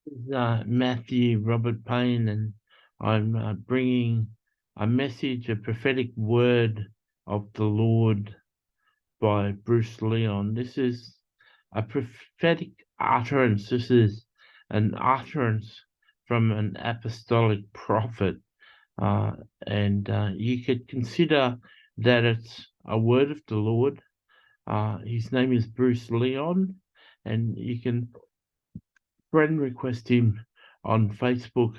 Matthew Robert Payne, and I'm bringing a message, a prophetic word of the Lord by Bruce Leon. This is a prophetic utterance. This is an utterance from an apostolic prophet, uh, and you could consider that it's a word of the Lord. His name is Bruce Leon, and you can friend request him on Facebook.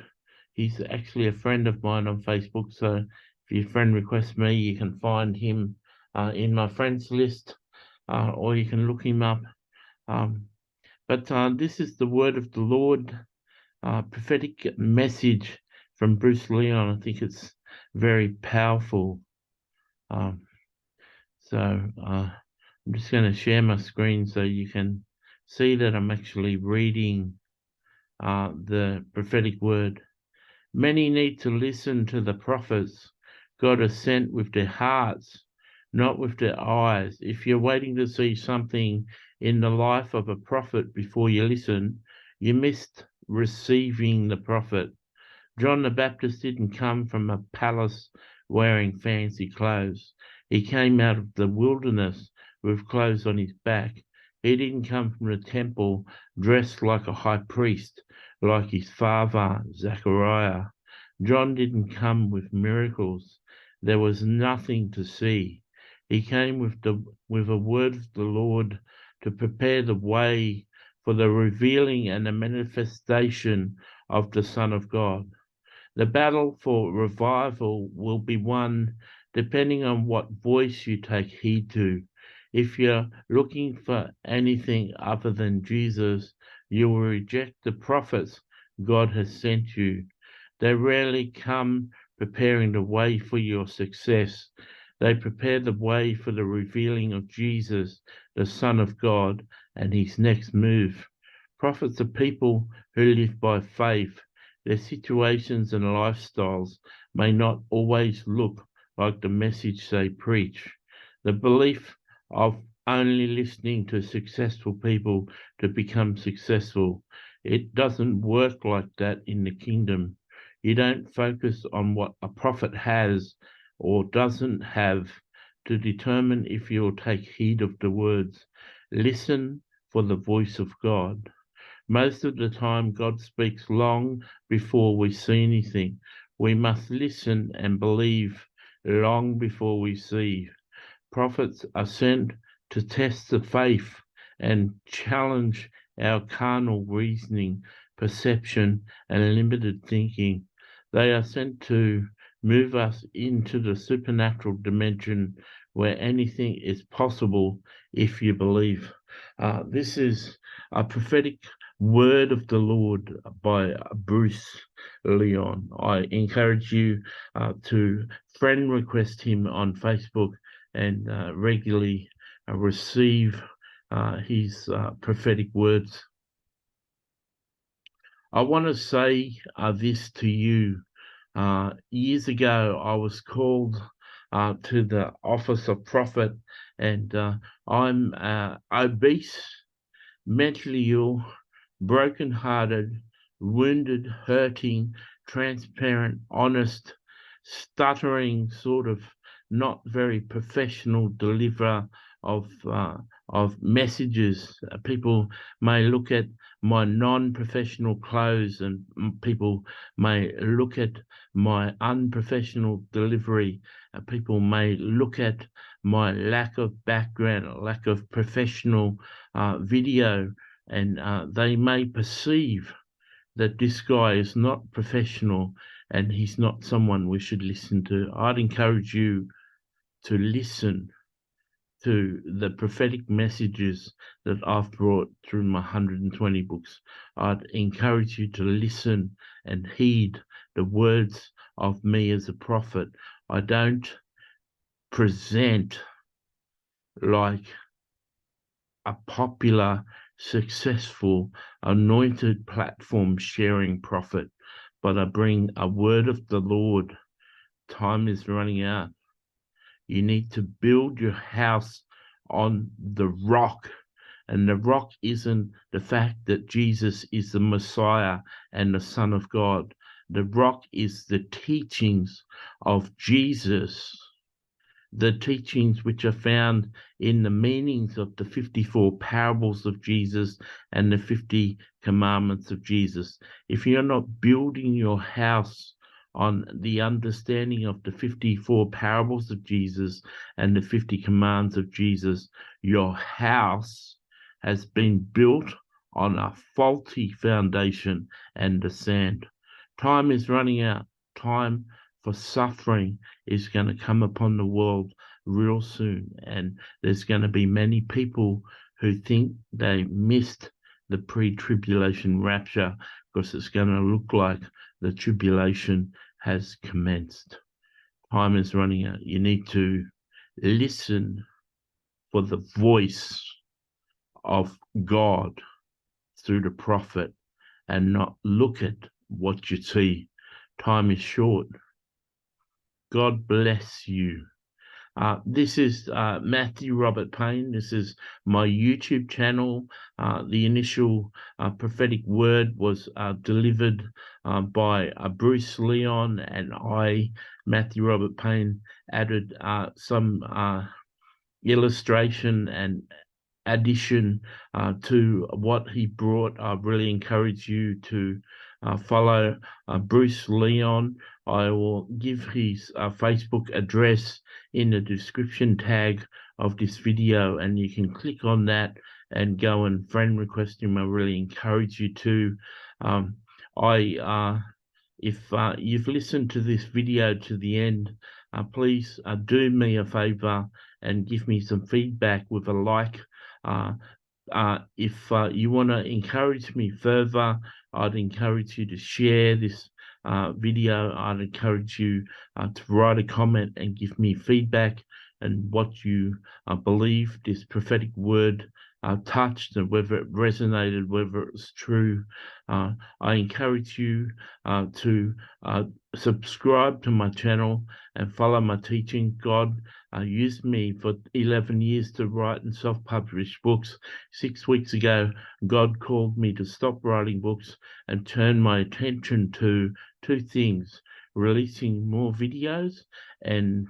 He's actually a friend of mine on Facebook. So if you friend request me, you can find him in my friends list, or you can look him up. But this is the word of the Lord, prophetic message from Bruce Leon. I think it's very powerful. Um, so I'm just going to share my screen so you can see that I'm actually reading the prophetic word. Many need to listen to the prophets God has sent with their hearts, not with their eyes. If you're waiting to see something in the life of a prophet before you listen, you missed receiving the prophet. John the Baptist didn't come from a palace wearing fancy clothes. He came out of the wilderness with clothes on his back. He didn't come from the temple dressed like a high priest, like his father, Zechariah. John didn't come with miracles. There was nothing to see. He came with a word of the Lord to prepare the way for the revealing and the manifestation of the Son of God. The battle for revival will be won depending on what voice you take heed to. If you're looking for anything other than Jesus, you will reject the prophets God has sent you. They rarely come preparing the way for your success. They prepare the way for the revealing of Jesus, the Son of God, and his next move. Prophets are people who live by faith. Their situations and lifestyles may not always look like the message they preach. The belief of only listening to successful people to become successful, it doesn't work like that in the kingdom. You don't focus on what a prophet has or doesn't have to determine if you'll take heed of the words. Listen for the voice of God. Most of the time, God speaks long before we see anything. We must listen and believe long before we see. Prophets are sent to test the faith and challenge our carnal reasoning, perception, and limited thinking. They are sent to move us into the supernatural dimension where anything is possible if you believe. This is a prophetic word of the Lord by Bruce Leon. I encourage you to friend request him on Facebook and regularly receive his prophetic words. I want to say this to you. Years ago, I was called to the office of prophet, and I'm obese, mentally ill, broken-hearted, wounded, hurting, transparent, honest, stuttering, sort of not very professional deliverer of messages. People may look at my non-professional clothes, and people may look at my unprofessional delivery. People may look at my lack of background, lack of professional video, and they may perceive that this guy is not professional and he's not someone we should listen to. I'd encourage you to listen to the prophetic messages that I've brought through my 120 books. I'd encourage you to listen and heed the words of me as a prophet. I don't present like a popular, successful, anointed platform sharing prophet, but I bring a word of the Lord. Time is running out. You need to build your house on the rock, And the rock isn't the fact that Jesus is the Messiah and the Son of God. The rock is the teachings of Jesus, the teachings which are found in the meanings of the 54 parables of Jesus and the 50 commandments of Jesus. If you're not building your house on the understanding of the 54 parables of Jesus and the 50 commands of Jesus, your house has been built on a faulty foundation and the sand. Time is running out. Time for suffering is going to come upon the world real soon. And there's going to be many people who think they missed the pre-tribulation rapture because it's going to look like the tribulation has commenced. Time is running out. You need to listen for the voice of God through the prophet and not look at what you see. Time is short. God bless you. This is Matthew Robert Payne. This is my YouTube channel. The initial prophetic word was delivered by Bruce Leon, and I, Matthew Robert Payne, added some illustration and addition to what he brought. I really encourage you to follow Bruce Leon. I will give his Facebook address in the description tag of this video, and you can click on that and go and friend request him. I really encourage you to. If you've listened to this video to the end, please do me a favor and give me some feedback with a like. If you want to encourage me further, I'd encourage you to share this video. I'd encourage you to write a comment and give me feedback and what you believe this prophetic word touched, and whether it resonated, whether it was true. I encourage you to subscribe to my channel and follow my teaching. God used me for 11 years to write and self-publish books. 6 weeks ago, God called me to stop writing books and turn my attention to two things: releasing more videos and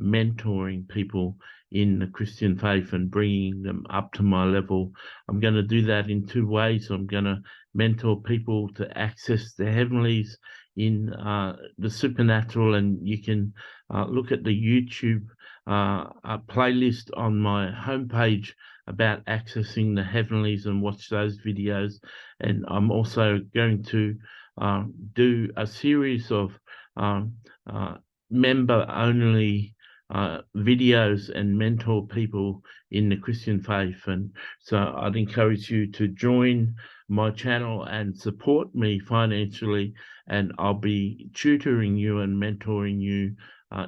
mentoring people in the Christian faith and bringing them up to my level. I'm going to do that in two ways. I'm going to mentor people to access the heavenlies in the supernatural, and you can look at the YouTube playlist on my homepage about accessing the heavenlies and watch those videos. And I'm also going to do a series of member-only videos and mentor people in the Christian faith. And so I'd encourage you to join my channel and support me financially, and I'll be tutoring you and mentoring you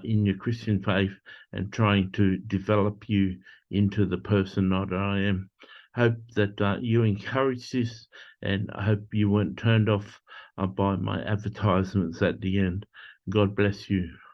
in your Christian faith and trying to develop you into the person that I am. Hope that you encourage this, and I hope you weren't turned off by my advertisements at the end. God bless you.